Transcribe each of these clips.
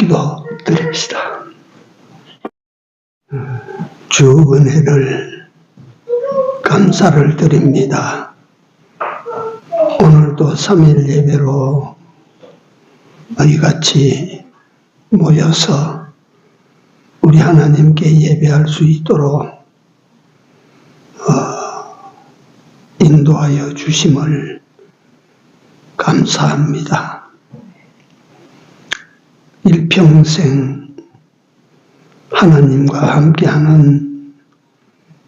기도드립시다. 주 은혜를 감사를 드립니다. 오늘도 3일 예배로 이같이 모여서 우리 하나님께 예배할 수 있도록 인도하여 주심을 감사합니다. 일평생 하나님과 함께하는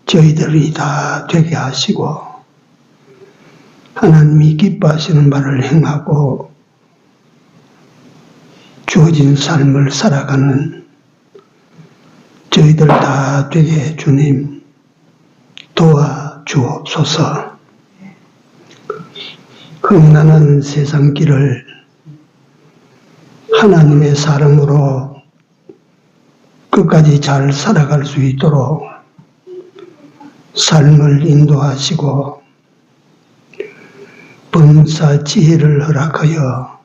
저희들이 다 되게 하시고 하나님이 기뻐하시는 바를 행하고 주어진 삶을 살아가는 저희들 다 되게 주님 도와주옵소서. 흠나는 세상 길을 하나님의 사랑으로 끝까지 잘 살아갈 수 있도록 삶을 인도하시고 범사 지혜를 허락하여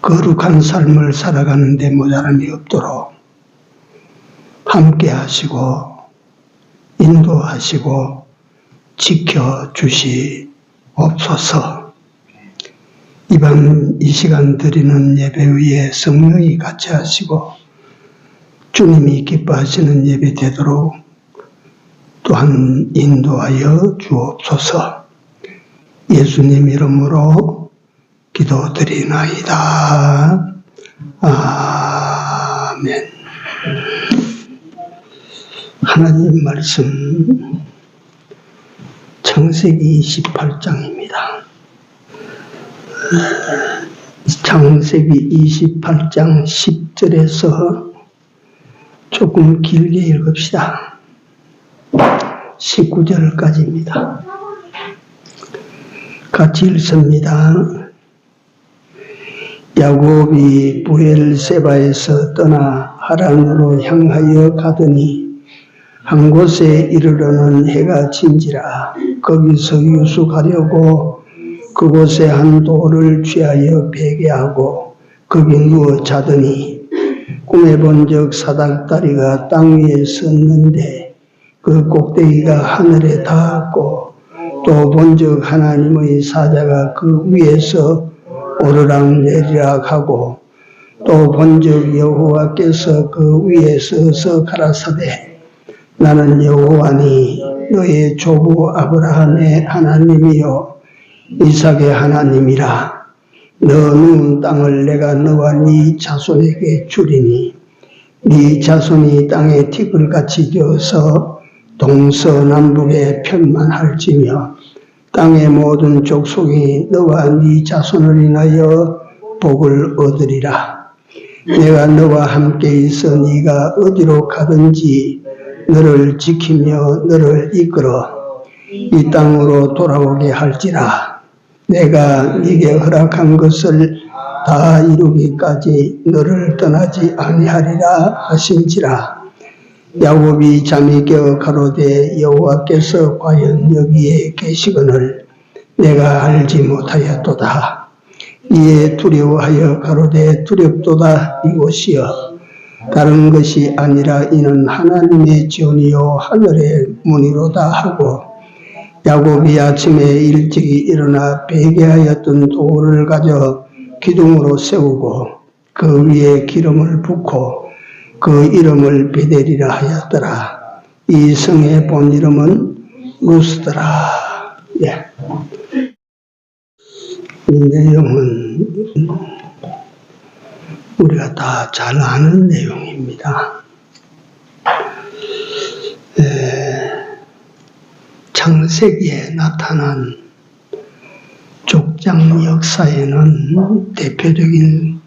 거룩한 삶을 살아가는 데 모자람이 없도록 함께 하시고 인도하시고 지켜주시옵소서. 이 시간 드리는 예배 위에 성령이 같이 하시고 주님이 기뻐하시는 예배 되도록 또한 인도하여 주옵소서. 예수님 이름으로 기도드리나이다. 아멘. 하나님 말씀 창세기 28장입니다. 창세기 28장 10절에서 조금 길게 읽읍시다. 19절까지입니다. 같이 읽습니다. 야곱이 브엘세바에서 떠나 하란으로 향하여 가더니 한 곳에 이르러는 해가 진지라. 거기서 유숙하려고 그곳에 한 돌을 취하여 베개하고 거기 누워 자더니 꿈에 본적 사닥다리가 땅 위에 섰는데 그 꼭대기가 하늘에 닿았고 또 본적 하나님의 사자가 그 위에서 오르락 내리락 하고 또 본적 여호와께서 그 위에 서서 가라사대 나는 여호와니 너의 조부 아브라함의 하나님이요 이삭의 하나님이라. 너 누운 땅을 내가 너와 네 자손에게 주리니 네 자손이 땅에 티끌같이 되어서 동서남북에 편만할지며 땅의 모든 족속이 너와 네 자손을 인하여 복을 얻으리라. 내가 너와 함께 있어 네가 어디로 가든지 너를 지키며 너를 이끌어 이 땅으로 돌아오게 할지라. 내가 네게 허락한 것을 다 이루기까지 너를 떠나지 아니하리라 하신지라. 야곱이 잠이 깨어 가로되 여호와께서 과연 여기에 계시거늘 내가 알지 못하였도다. 이에 두려워하여 가로되 두렵도다 이곳이여 다른 것이 아니라 이는 하나님의 지온이요 하늘의 문이로다 하고 야곱이 아침에 일찍이 일어나 베개하였던 돌을 가져 기둥으로 세우고 그 위에 기름을 붓고 그 이름을 베델이라 하였더라. 이 성의 본 이름은 루스더라. 예. 이 내용은 우리가 다 잘 아는 내용입니다. 창세기에 나타난 족장 역사에는 대표적인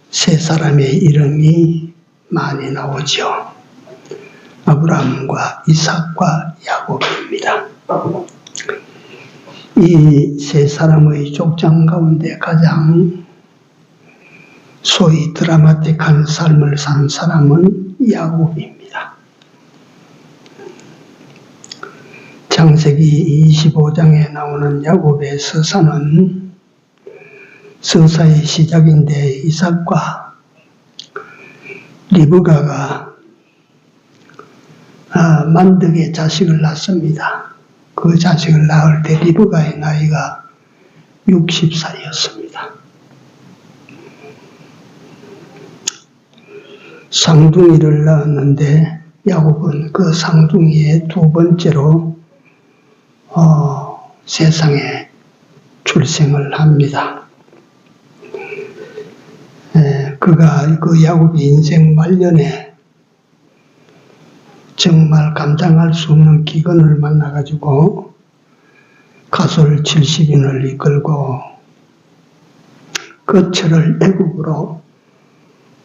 세 사람의 이름이 많이 나오죠. 아브라함과 이삭과 야곱입니다. 이 세 사람의 족장 가운데 가장 소위 드라마틱한 삶을 산 사람은 야곱입니다. 창세기 25장에 나오는 야곱의 서사는 서사의 시작인데 이삭과 리브가가 만덕의 자식을 낳습니다. 그 자식을 낳을 때 리브가의 나이가 60살이었습니다. 쌍둥이를 낳았는데 야곱은 그 쌍둥이의 두 번째로 세상에 출생을 합니다. 그가 그 야곱의 인생 말년에 정말 감당할 수 없는 기근을 만나가지고 가솔 70인을 이끌고 거처를 애굽으로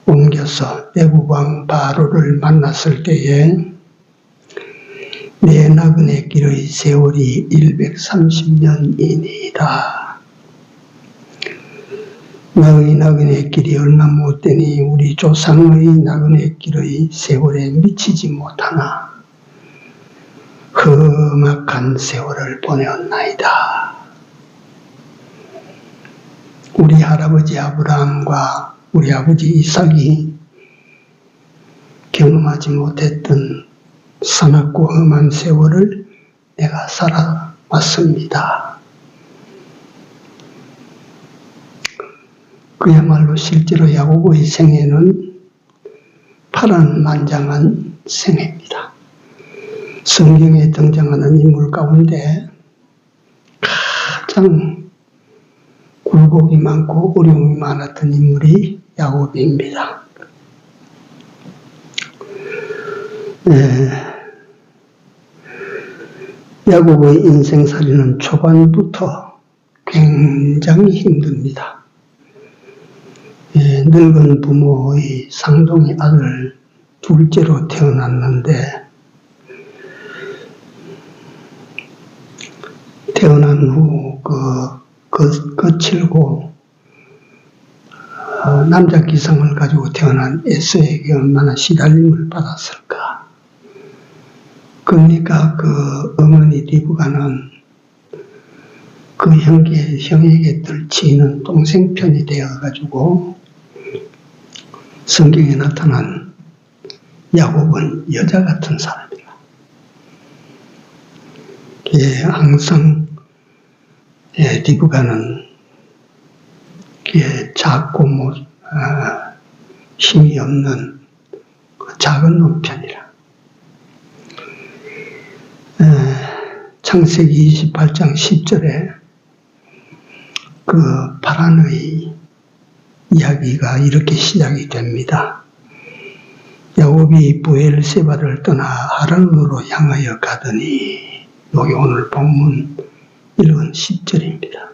옮겨서 애굽 왕 바로를 만났을 때에 내 나그네 길의 세월이 130년이니이다. 너의 나그네 길이 얼마 못되니 우리 조상의 나그네 길의 세월에 미치지 못하나 험악한 세월을 보내었나이다. 우리 할아버지 아브라함과 우리 아버지 이삭이 경험하지 못했던 사납고 험한 세월을 내가 살아왔습니다. 그야말로 실제로 야곱의 생애는 파란만장한 생애입니다. 성경에 등장하는 인물 가운데 가장 굴곡이 많고 어려움이 많았던 인물이 야곱입니다. 야곱의 인생살이는 초반부터 굉장히 힘듭니다. 늙은 부모의 쌍둥이 아들 둘째로 태어났는데 태어난 후 거칠고 남자 기성을 가지고 태어난 에서에게 얼마나 시달림을 받았을까. 그러니까 그 어머니 리브가는 그 형에게 들치는 동생 편이 되어가지고 성경에 나타난 야곱은 여자 같은 사람이라. 항상 리브가는 작고 힘이 없는 작은 놈 편이라. 창세기 28장 10절에 그 바란의 이야기가 이렇게 시작이 됩니다. 야곱이 브엘세바를 떠나 하란으로 향하여 가더니, 여기 오늘 본문 읽은 10절입니다.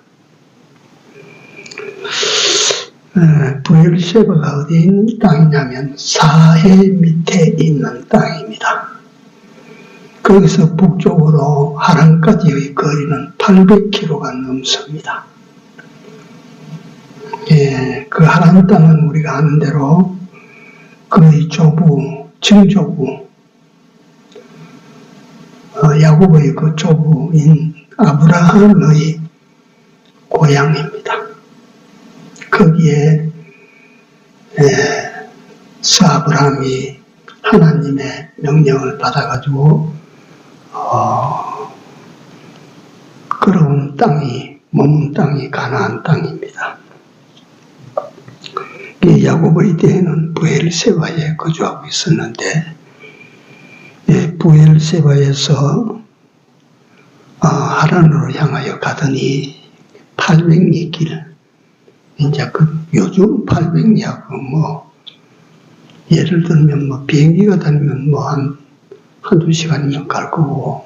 브엘세바가 어디에 있는 땅이냐면 사해 밑에 있는 땅입니다. 거기서 북쪽으로 하란까지의 거리는 800km가 넘습니다. 그 하란 땅은 우리가 아는 대로 그의 조부, 증조부, 야곱의 그 조부인 아브라함의 고향입니다. 거기에 아브라함이 하나님의 명령을 받아가지고 걸어온 땅이, 머문 땅이 가나안 땅입니다. 야곱의 때에는 브엘세바에 거주하고 있었는데, 브엘세바에서 하란으로 향하여 가더니 800리 길, 이제 요즘 800리하고 예를 들면 비행기가 다니면 한두 시간이면 갈 거고,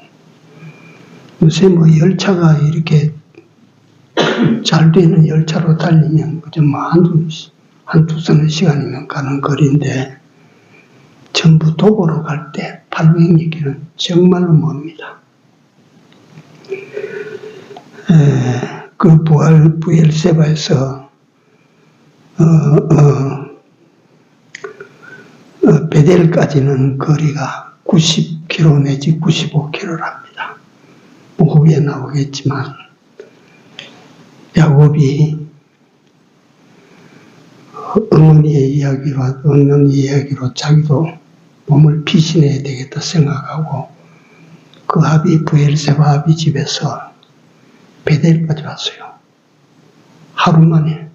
요새 열차가 이렇게 잘 되는 열차로 달리면 그저 한두 서너 시간이면 가는 거리인데, 전부 도보로 갈 때 800리 길은 정말로 멉니다. 그 브엘세바에서 베델까지는 거리가 90km 내지 95km랍니다. 후에 나오겠지만 야곱이 이야기와 없는 이야기로 자기도 몸을 피신해야 되겠다 생각하고 그 아비 브엘세바 아비 집에서 베델까지 왔어요. 하루 만에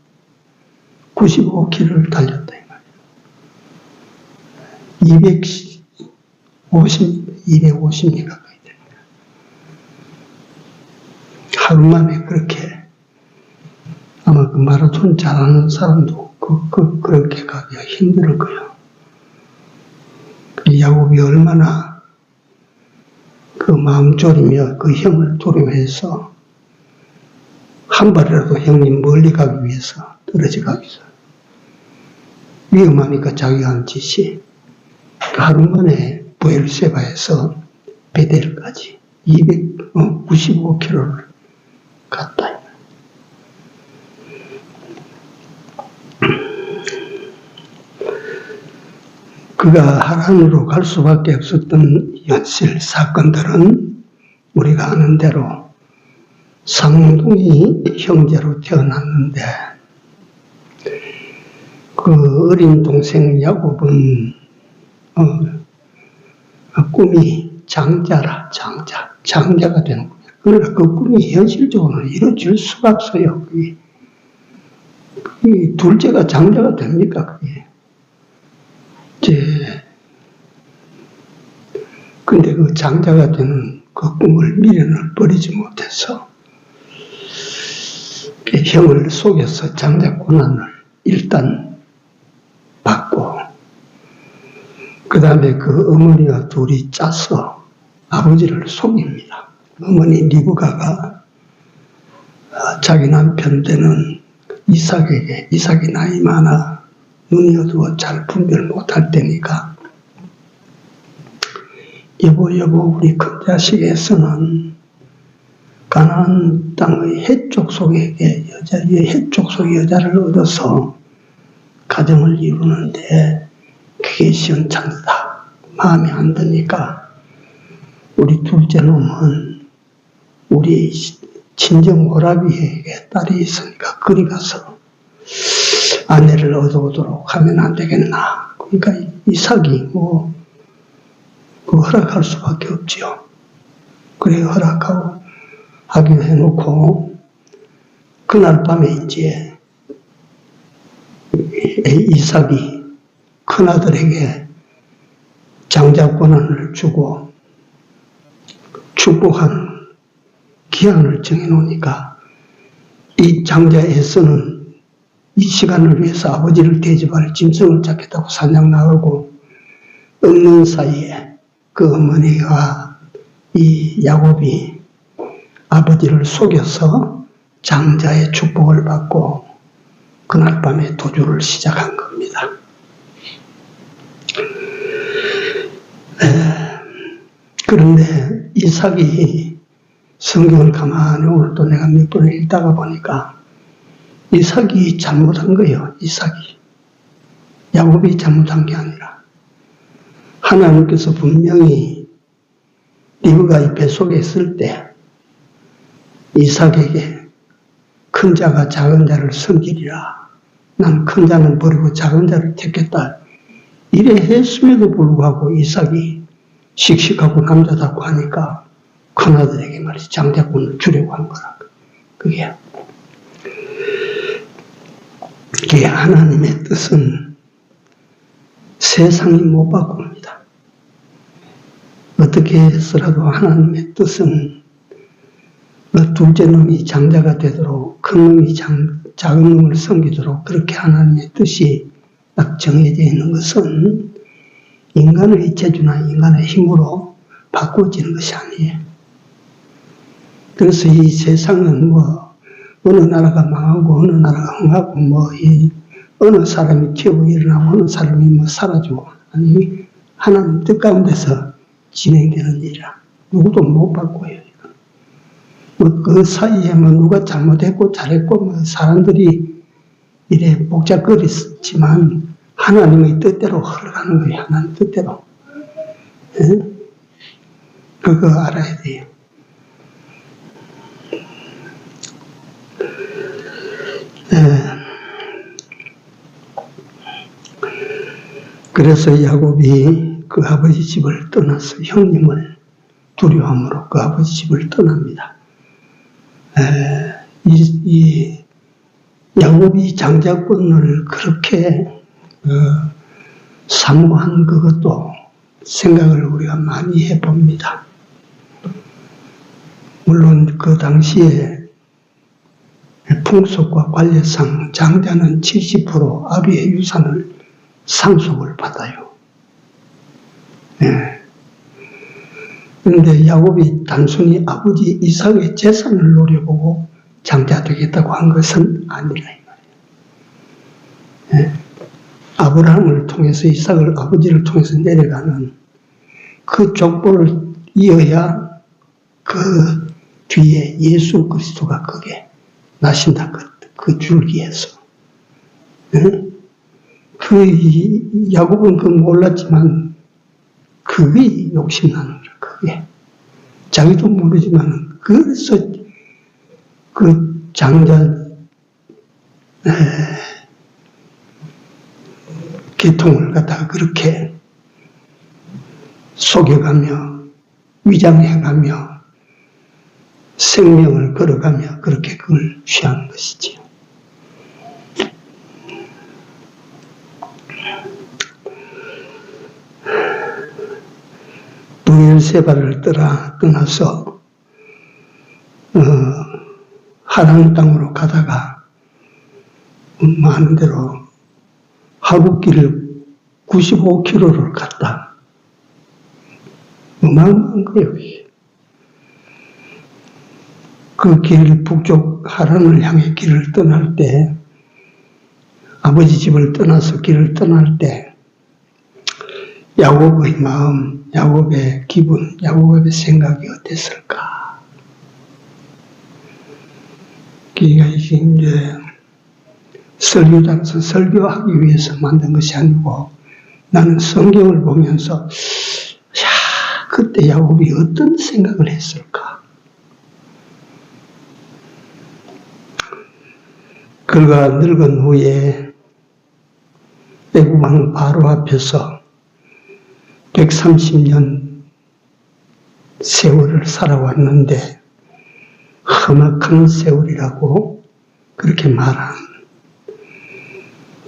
95km를 달렸다 이 말이에요. 250리 가까이 됩니다. 하루 만에 그렇게 아마 그 마라톤 잘하는 사람도 그렇게 가기가 힘들 거예요. 야곱이 얼마나 그 마음 졸이며 그 형을 두려워해서 한 발이라도 형님 멀리 가기 위해서 떨어져 가기 위해서 위험하니까 자기가 한 짓이 하루 만에 브엘세바에서 베델까지 295km를 갔다. 그가 하란으로 갈 수밖에 없었던 현실 사건들은 우리가 아는 대로 쌍둥이 형제로 태어났는데 그 어린 동생 야곱은 꿈이 장자가 되는 거예요. 그러나 그 꿈이 현실적으로는 이루어질 수가 없어요. 그게 둘째가 장자가 됩니까? 그게. 근데 그 장자가 되는 그 꿈을 미련을 버리지 못해서 형을 속여서 장자 고난을 일단 받고 그 다음에 그 어머니와 둘이 짜서 아버지를 속입니다. 어머니 리브가가 자기 남편 되는 이삭에게 이삭이 나이 많아 눈이 어두워 잘 분별 못할 때니까 여보 우리 큰 자식에서는 가나안 땅의 해쪽 속의 여자를 얻어서 가정을 이루는데 그게 시원찮다. 마음에 안 드니까 우리 둘째 놈은 우리 친정 오라비에게 딸이 있으니까 그리 가서 아내를 얻어오도록 하면 안 되겠나. 그러니까 이삭이 그 허락할 수밖에 없지요. 그래 허락하고 하기로 해놓고 그날 밤에 이제 이삭이 큰아들에게 장자 권한을 주고 축복하는 기한을 정해놓으니까 이 장자 에서는 이 시간을 위해서 아버지를 대접할 짐승을 잡겠다고 사냥 나가고 없는 사이에 그 어머니와 이 야곱이 아버지를 속여서 장자의 축복을 받고 그날 밤에 도주를 시작한 겁니다. 그런데 이삭이 성경을 가만히 오늘 또 내가 몇 번을 읽다가 보니까 이삭이 잘못한 거예요. 이삭이. 야곱이 잘못한 게 아니라 하나님께서 분명히 리브가 이 뱃속에 있을 때 이삭에게 큰 자가 작은 자를 섬기리라. 난 큰 자는 버리고 작은 자를 택했다. 이래 했음에도 불구하고 이삭이 씩씩하고 남자답고 하니까 큰아들에게 말이지 장자권을 주려고 한 거라. 그게 하나님의 뜻은 세상이 못 바꿉니다. 어떻게 해서라도 하나님의 뜻은 둘째 놈이 장자가 되도록 큰 놈이 작은 놈을 섬기도록 그렇게 하나님의 뜻이 딱 정해져 있는 것은 인간의 재주나 인간의 힘으로 바꿔지는 것이 아니에요. 그래서 이 세상은 어느 나라가 망하고 어느 나라가 흥하고 어느 사람이 튀어고 일어나고 어느 사람이 사라지고 아니 하나님 뜻 가운데서 진행되는 일이라 누구도 못 바꿔요. 그 사이에 누가 잘못했고 잘했고 사람들이 이래 복잡거리지만 하나님의 뜻대로 흘러가는 거예요. 하나님 뜻대로. 그거 알아야 돼요. 그래서 야곱이 그 아버지 집을 떠나서 형님을 두려움으로 그 아버지 집을 떠납니다. 이 야곱이 장자권을 그렇게 사모한 그것도 생각을 우리가 많이 해봅니다. 물론 그 당시에 풍속과 관례상 장자는 70% 아비의 유산을 상속을 받아요. 그런데 야곱이 단순히 아버지 이삭의 재산을 노려보고 장자 되겠다고 한 것은 아니라 이 말이에요. 아브라함을 통해서 이삭을 아버지를 통해서 내려가는 그 족보를 이어야 그 뒤에 예수 그리스도가 거기에 나신다. 그 줄기에서. 그 야곱은 그 몰랐지만 그게 욕심나는 거야. 그게 자기도 모르지만 그래서 그 장자 계통을 갖다가 그렇게 속여가며 위장해가며 생명을 걸어가며 그렇게 그걸 취한 것이지요. 부엘세바를 떠나서 하란 땅으로 가다가 많은 대로 하굣길을 95km를 갔다. 어마어마한 거예요. 그 길 북쪽 하란을 향해 길을 떠날 때 아버지 집을 떠나서 길을 떠날 때 야곱의 마음, 야곱의 기분, 야곱의 생각이 어땠을까? 그러니까 이제 설교자로서 설교하기 위해서 만든 것이 아니고 나는 성경을 보면서 그때 야곱이 어떤 생각을 했을까? 그가 늙은 후에 애굽왕 바로 앞에서 130년 세월을 살아왔는데 험악한 세월이라고 그렇게 말한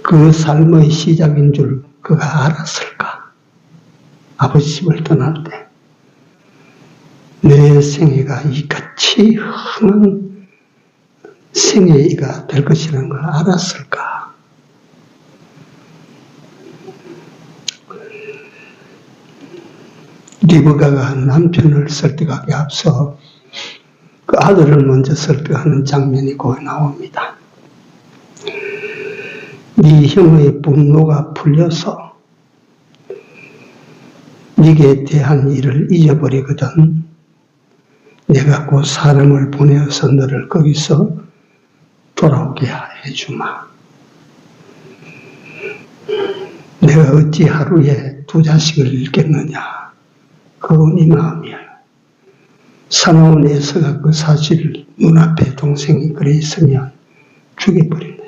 그 삶의 시작인 줄 그가 알았을까? 아버지 집을 떠날 때 내 생애가 이같이 험한 생애가 될 것이라는 걸 알았을까? 리브가가 남편을 설득하기 앞서 그 아들을 먼저 설득하는 장면이 거기 나옵니다. 네 형의 분노가 풀려서 네게 대한 일을 잊어버리거든 내가 곧 사람을 보내어서 너를 거기서 돌아오게 해주마. 내가 어찌 하루에 2자씩을 잃겠느냐. 그건 네 마음이야. 사나운 에서가 그 사실을 눈앞에 동생이 그래 있으면 죽여버린다.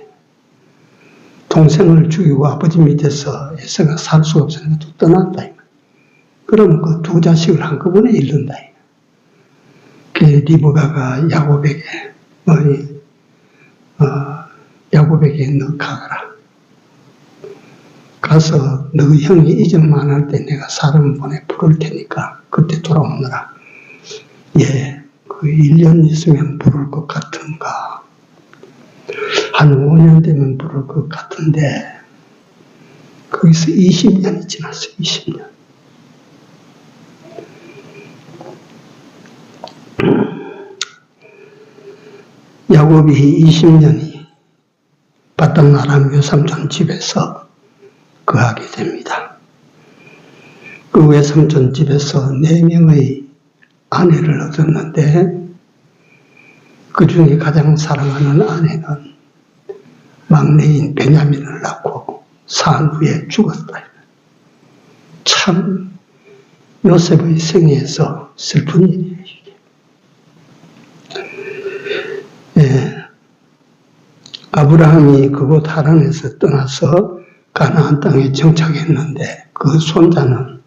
동생을 죽이고 아버지 밑에서 에서가 살 수가 없으니까 또 떠났다. 그러면 그 2자씩을 한꺼번에 잃는다. 그 리브가가 야곱에게 야곱에게 너 가거라. 가서 너 형이 이전만 할 때 내가 사람 보내 부를 테니까 그때 돌아오느라. 예, 그 1년 있으면 부를 것 같은가. 한 5년 되면 부를 것 같은데 거기서 20년이 지났어요. 20년. 야곱이 20년이 바단 아람 외삼촌 집에서 거하게 됩니다. 그 외삼촌 집에서 4명의 아내를 얻었는데 그 중에 가장 사랑하는 아내는 막내인 베냐민을 낳고 산 후에 죽었다. 참 요셉의 생애에서 슬픈 일이에요. 예, 아브라함이 그곳 하란에서 떠나서 가나안 땅에 정착했는데 그 손자는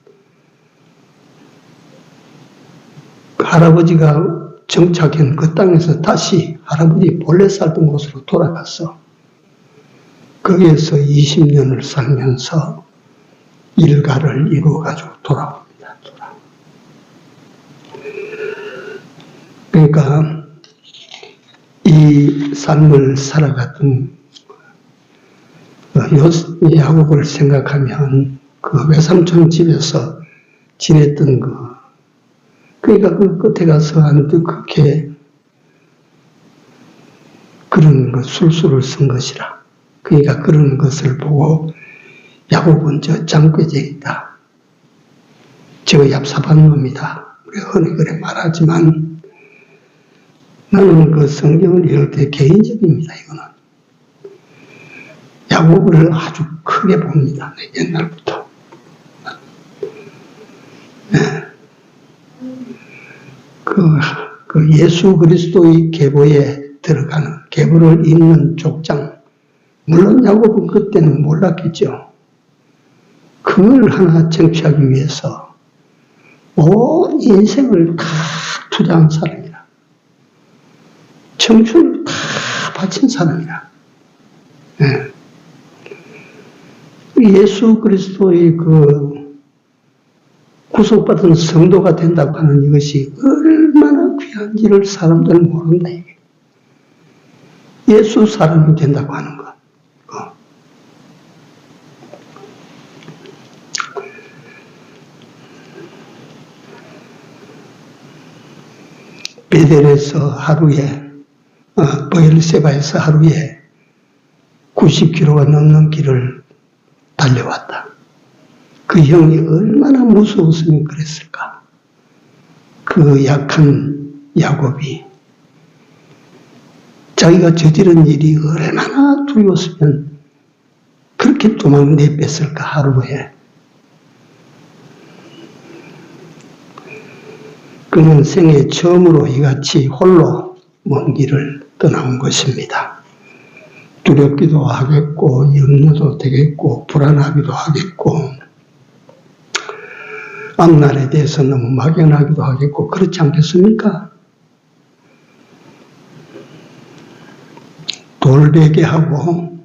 할아버지가 정착한 그 땅에서 다시 할아버지 본래 살던 곳으로 돌아갔어. 거기에서 20년을 살면서 일가를 이루어가지고 돌아옵니다. 그러니까 이 삶을 살아갔던 야곱을 생각하면 그 외삼촌 집에서 지냈던 그러니까 그 끝에 가서 하는데 그렇게 그런 술수를 쓴 것이라. 그러니까 그런 것을 보고 야곱은 저 짱꾀쟁이다. 저 얍삽한 놈이다. 우리가 흔히 그래 말하지만 나는 그 성경을 읽을 때 개인적입니다. 이거는. 야곱을 아주 크게 봅니다. 옛날부터. 네. 그 예수 그리스도의 계보에 들어가는, 계보를 잇는 족장. 물론 야곱은 그때는 몰랐겠죠. 그걸 하나 쟁취하기 위해서 온 인생을 다 투자한 사람이라. 청춘을 다 바친 사람이라. 네. 예수 그리스도의 그 구속받은 성도가 된다고 하는 이것이 얼마나 귀한지를 사람들은 모른다. 이게. 예수 사람이 된다고 하는 것. 베델에서 하루에, 브엘세바에서 하루에 90km가 넘는 길을 달려왔다. 그 형이 얼마나 무서웠으면 그랬을까. 그 약한 야곱이 자기가 저지른 일이 얼마나 두려웠으면 그렇게 도망 내뺐을까 하루에. 그는 생애 처음으로 이같이 홀로 먼 길을 떠나온 것입니다. 두렵기도 하겠고 염려도 되겠고 불안하기도 하겠고 앞날에 대해서 너무 막연하기도 하겠고 그렇지 않겠습니까? 돌베개하고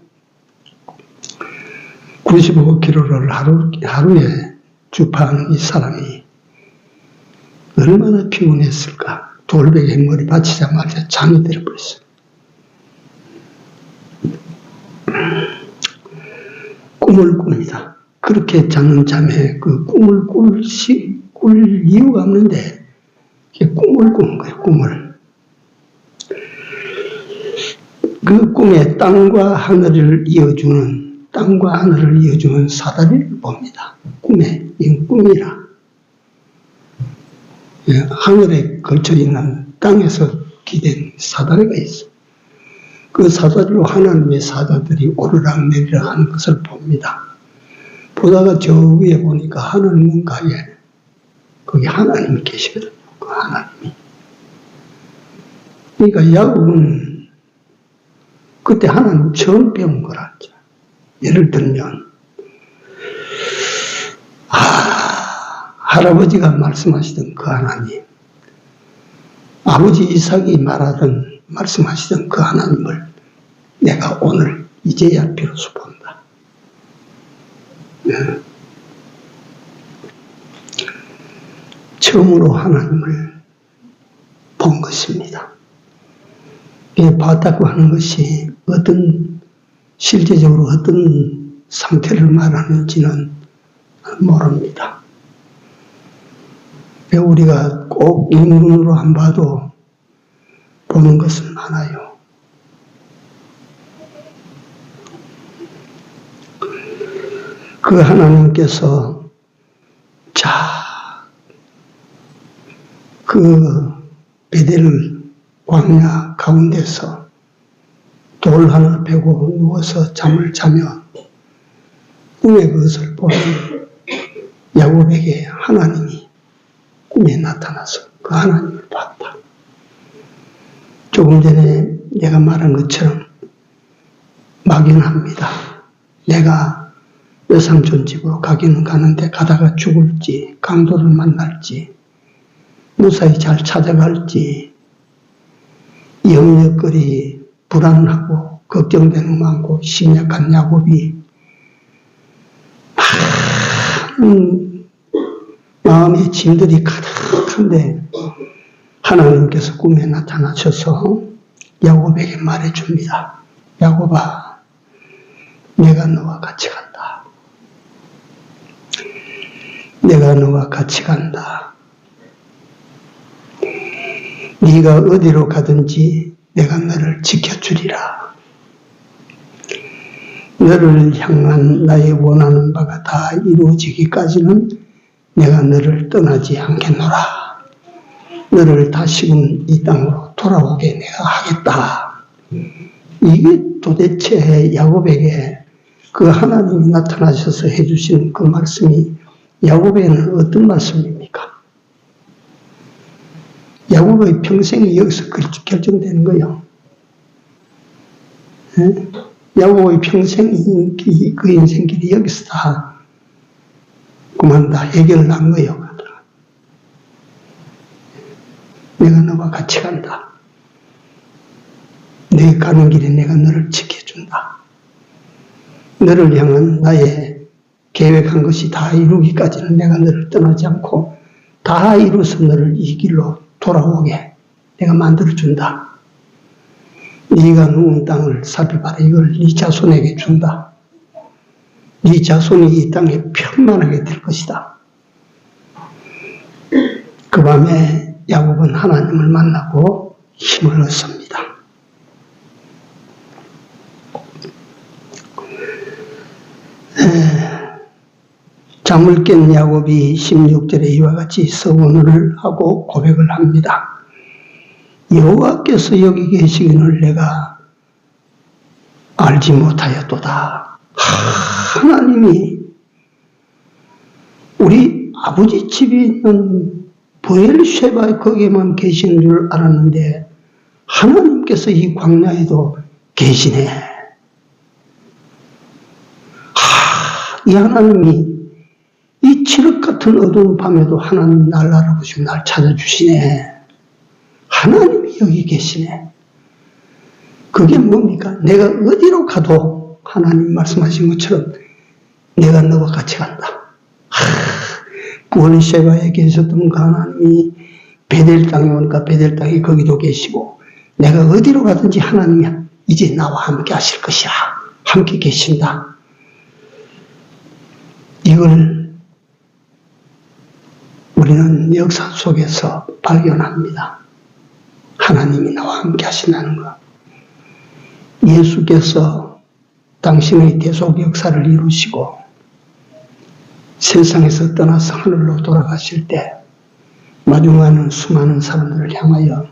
95km를 하루에 주파하는 이 사람이 얼마나 피곤했을까. 돌베개에 머리 받치자마자 잠이 들어버렸어요. 꿈을 꿉니다. 그렇게 자는 잠에 그 꿈을 꿀 이유가 없는데 꿈을 꾸는 거예요. 꿈을. 그 꿈에 땅과 하늘을 이어주는 사다리를 봅니다. 꿈에. 이건 꿈이라. 하늘에 걸쳐있는 땅에서 기댄 사다리가 있어. 그 사다리로 하나님의 사자들이 오르락내리락 하는 것을 봅니다. 보다가 저 위에 보니까 하늘 문가에 거기 하나님이 계시거든요. 그 하나님이. 그러니까 야곱은 그때 하나님 처음 배운 거라. 예를 들면 할아버지가 말씀하시던 그 하나님, 아버지 이삭이 말씀하시던 그 하나님을 내가 오늘 이제야 비로소 본다. 네. 처음으로 하나님을 본 것입니다. 봤다고 하는 것이 실제적으로 어떤 상태를 말하는지는 모릅니다. 우리가 꼭 눈으로 안 봐도 보는 것은 많아요. 그 하나님께서 그 베델 광야 가운데서 돌 하나 베고 누워서 잠을 자면 꿈에 그것을 보는 야곱에게 하나님이 꿈에 나타나서 그 하나님을 봤다. 조금 전에 내가 말한 것처럼 막연합니다. 내가 외삼촌 집으로 가기는 가는데 가다가 죽을지, 강도를 만날지, 무사히 잘 찾아갈지, 염려거리, 불안하고 걱정되는 많고 심약한 야곱이 많은 마음의 짐들이 가득한데 하나님께서 꿈에 나타나셔서 야곱에게 말해줍니다. 야곱아, 내가 너와 같이 간다. 내가 너와 같이 간다. 네가 어디로 가든지 내가 너를 지켜주리라. 너를 향한 나의 원하는 바가 다 이루어지기까지는 내가 너를 떠나지 않겠노라. 너를 다시금 이 땅으로 돌아오게 내가 하겠다. 이게 도대체 야곱에게 그 하나님이 나타나셔서 해주신 그 말씀이 야곱에게는 어떤 말씀입니까? 야곱의 평생이 여기서 결정되는 거예요. 야곱의 평생, 그 인생길이 여기서 다 그만 다 해결난 거예요. 내가 너와 같이 간다. 내 가는 길에 내가 너를 지켜준다. 너를 향한 나의 계획한 것이 다 이루기까지는 내가 너를 떠나지 않고 다 이루어서 너를 이 길로 돌아오게 내가 만들어준다. 네가 누운 땅을 살펴봐라. 이걸 네 자손에게 준다. 네 자손이 이 땅에 평만하게 될 것이다. 그 밤에 야곱은 하나님을 만나고 힘을 얻습니다. 잠을 깬 야곱이 16절에 이와 같이 서원을 하고 고백을 합니다. 여호와께서 여기 계시기를 내가 알지 못하였도다. 하나님이 우리 아버지 집에 있는 브엘셰바 거기에만 계시는 줄 알았는데 하나님께서 이 광야에도 계시네. 이 하나님이 이 칠흑 같은 어두운 밤에도 하나님이 날 알아보시고 날 찾아주시네. 하나님이 여기 계시네. 그게 뭡니까? 내가 어디로 가도 하나님 말씀하신 것처럼 내가 너와 같이 간다. 브엘셰바에 계셨던 그 하나님이 베델 땅에 오니까 베델 땅에 거기도 계시고 내가 어디로 가든지 하나님이 이제 나와 함께 하실 것이라. 함께 계신다. 이걸 우리는 역사 속에서 발견합니다. 하나님이 나와 함께 하신다는 것. 예수께서 당신의 대속 역사를 이루시고 세상에서 떠나서 하늘로 돌아가실 때 마중하는 수많은 사람들을 향하여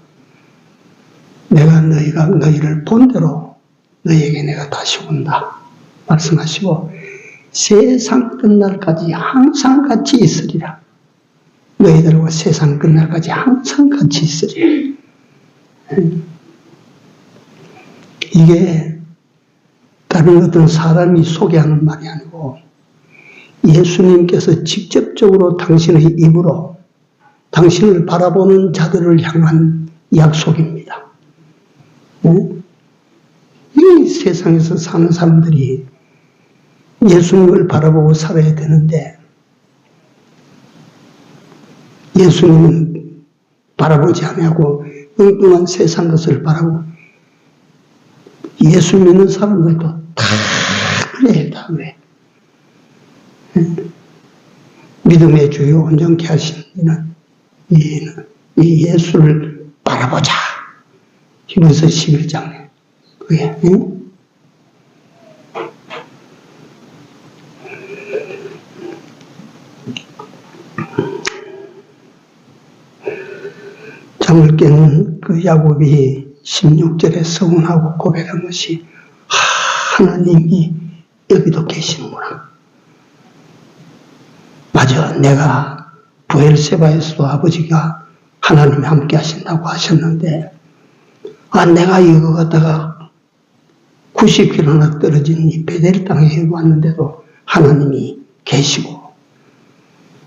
내가 너희를 본대로 너희에게 내가 다시 온다 말씀하시고 세상 끝날까지 항상 같이 있으리라. 너희들과 세상 끝날까지 항상 같이 있으리라. 이게 다른 어떤 사람이 소개하는 말이 아니고 예수님께서 직접적으로 당신의 입으로 당신을 바라보는 자들을 향한 약속입니다. 이 세상에서 사는 사람들이 예수님을 바라보고 살아야 되는데 예수님은 바라보지 않고 엉뚱한 세상 것을 바라보고 예수 믿는 사람들도 다 그래요. 다 그래. 믿음의 주요 온전케 하신 이 예수를 바라보자. 히브리서 11장에 그게 잠을 깨는 그 야곱이 16절에 서원하고 고백한 것이 하나님이 여기도 계시는구나. 맞아. 내가 브엘세바에서도 아버지가 하나님이 함께 하신다고 하셨는데 내가 이거 갖다가 90km나 떨어진 이 베델 땅에 왔는데도 하나님이 계시고,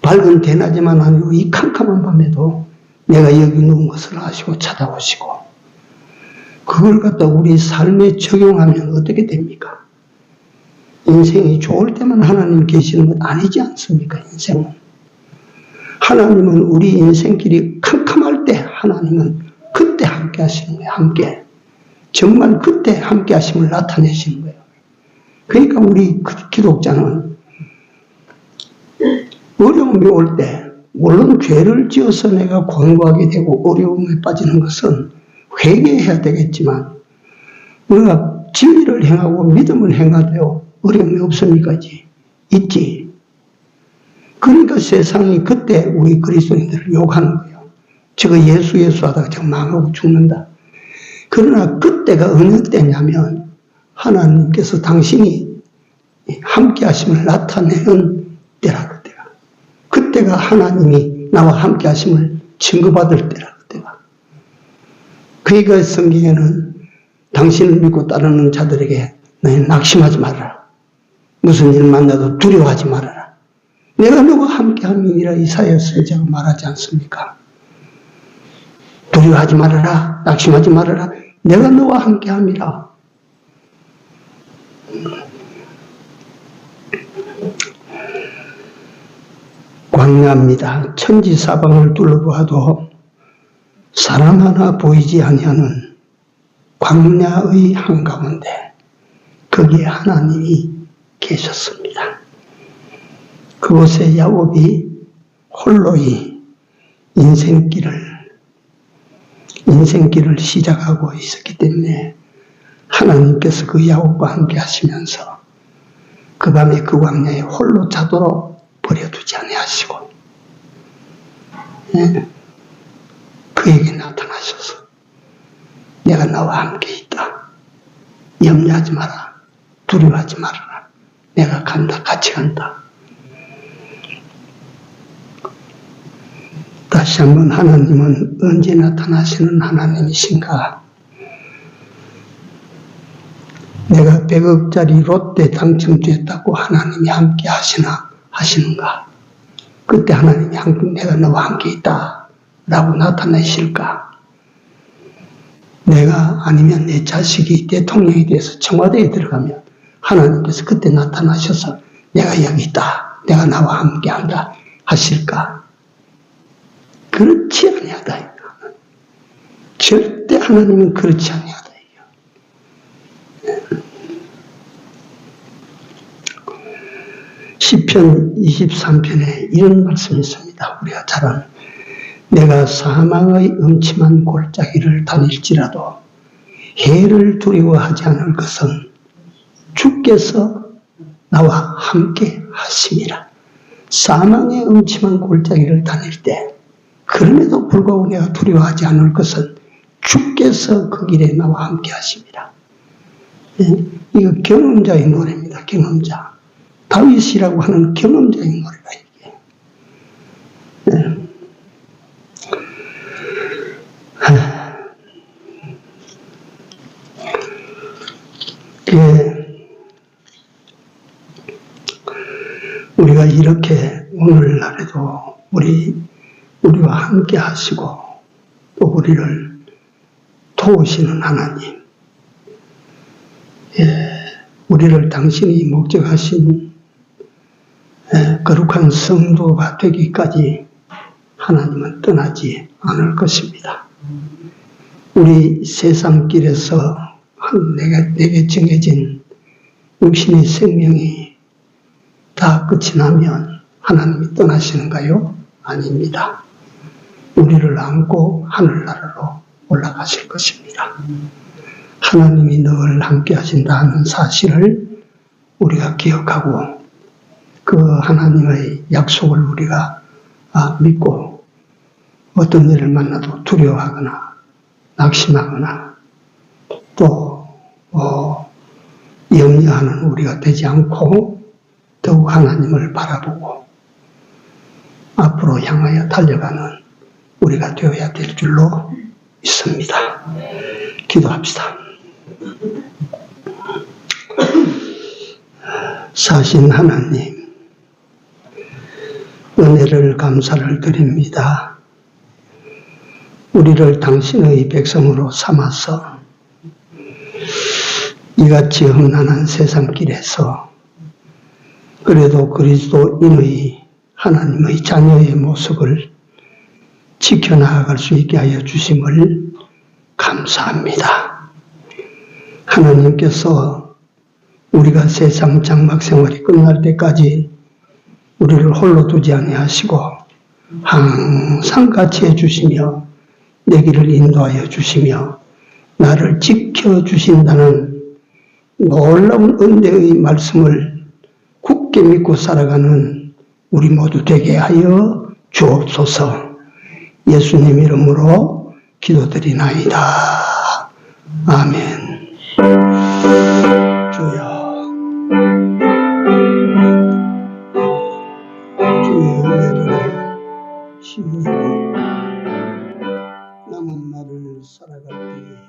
밝은 대낮에만 아니고 이 캄캄한 밤에도 내가 여기 누운 것을 아시고 찾아오시고, 그걸 갖다 우리 삶에 적용하면 어떻게 됩니까? 인생이 좋을 때만 하나님 계시는 건 아니지 않습니까? 인생은. 하나님은 우리 인생길이 캄캄할 때 하나님은 그때 함께 하시는 거예요. 함께. 정말 그때 함께 하심을 나타내시는 거예요. 그러니까 우리 기독자는 어려움이 올 때, 물론 죄를 지어서 내가 권고하게 되고 어려움에 빠지는 것은 회개해야 되겠지만, 우리가 진리를 행하고 믿음을 행하되어 어려움이 없습니까? 있지. 그러니까 세상이 그때 우리 그리스도인들을 욕하는 거예요. 저거 예수 하다가 저 망하고 죽는다. 그러나 그때가 어느 때냐면 하나님께서 당신이 함께 하심을 나타내는 때라. 그때가 하나님이 나와 함께 하심을 증거받을 때라. 그때가. 그러니까 성경에는 당신을 믿고 따르는 자들에게 너희 낙심하지 말아라. 무슨 일 만나도 두려워하지 말아라. 내가 너와 함께 함이니라 이사야 선지자가 말하지 않습니까? 두려워하지 말아라. 낙심하지 말아라. 내가 너와 함께 함이라. 광야입니다. 천지 사방을 둘러보아도 사람 하나 보이지 아니하는 광야의 한가운데 거기에 하나님이 계셨습니다. 그곳에 야곱이 홀로이 인생길을 시작하고 있었기 때문에 하나님께서 그 야곱과 함께 하시면서 그 밤에 그 광야에 홀로 자도록 버려두지 아니하시고, 그에게 나타나셔서 내가 나와 함께 있다. 염려하지 마라. 두려워하지 말아라. 내가 간다. 같이 간다. 다시 한번 하나님은 언제 나타나시는 하나님이신가? 내가 100억짜리 롯데 당첨됐다고 하나님이 함께 하시는가? 그때 하나님이 내가 너와 함께 있다 라고 나타내실까? 내가 아니면 내 자식이 대통령이 돼서 청와대에 들어가면 하나님께서 그때 나타나셔서 내가 여기 있다. 내가 나와 함께 한다 하실까? 그렇지 아니하다. 절대 하나님은 그렇지 아니하다. 시편 23편에 이런 말씀이 있습니다. 우리가 잘 아는, 내가 사망의 음침한 골짜기를 다닐지라도 해를 두려워하지 않을 것은 주께서 나와 함께 하심이라. 사망의 음침한 골짜기를 다닐 때 그럼에도 불구하고 내가 두려워하지 않을 것은 주께서 그 길에 나와 함께 하심이라. 이거 경험자의 노래입니다. 경험자. 다윗이라고 하는 경험자의 노래가 이게. 우리가 이렇게 오늘날에도 우리와 함께 하시고 또 우리를 도우시는 하나님, 우리를 당신이 목적하신 거룩한 성도가 되기까지 하나님은 떠나지 않을 것입니다. 우리 세상길에서 내게 정해진 육신의 생명이 다 끝이 나면 하나님이 떠나시는가요? 아닙니다. 우리를 안고 하늘나라로 올라가실 것입니다. 하나님이 늘 함께 하신다는 사실을 우리가 기억하고 그 하나님의 약속을 우리가 믿고 어떤 일을 만나도 두려워하거나 낙심하거나 또 염려하는 우리가 되지 않고 더욱 하나님을 바라보고 앞으로 향하여 달려가는 우리가 되어야 될 줄로 믿습니다. 기도합시다. 사신 하나님, 은혜를 감사를 드립니다. 우리를 당신의 백성으로 삼아서 이같이 험난한 세상길에서 그래도 그리스도인의 하나님의 자녀의 모습을 지켜나갈 수 있게 하여 주심을 감사합니다. 하나님께서 우리가 세상 장막 생활이 끝날 때까지 우리를 홀로 두지 아니하시고 항상 같이 해주시며 내 길을 인도하여 주시며 나를 지켜주신다는 놀라운 은혜의 말씀을 굳게 믿고 살아가는 우리 모두 되게 하여 주옵소서. 예수님 이름으로 기도드리나이다. 아멘. 주여, 주의 은혜를 힘입어 남은 날을 살아갈 때에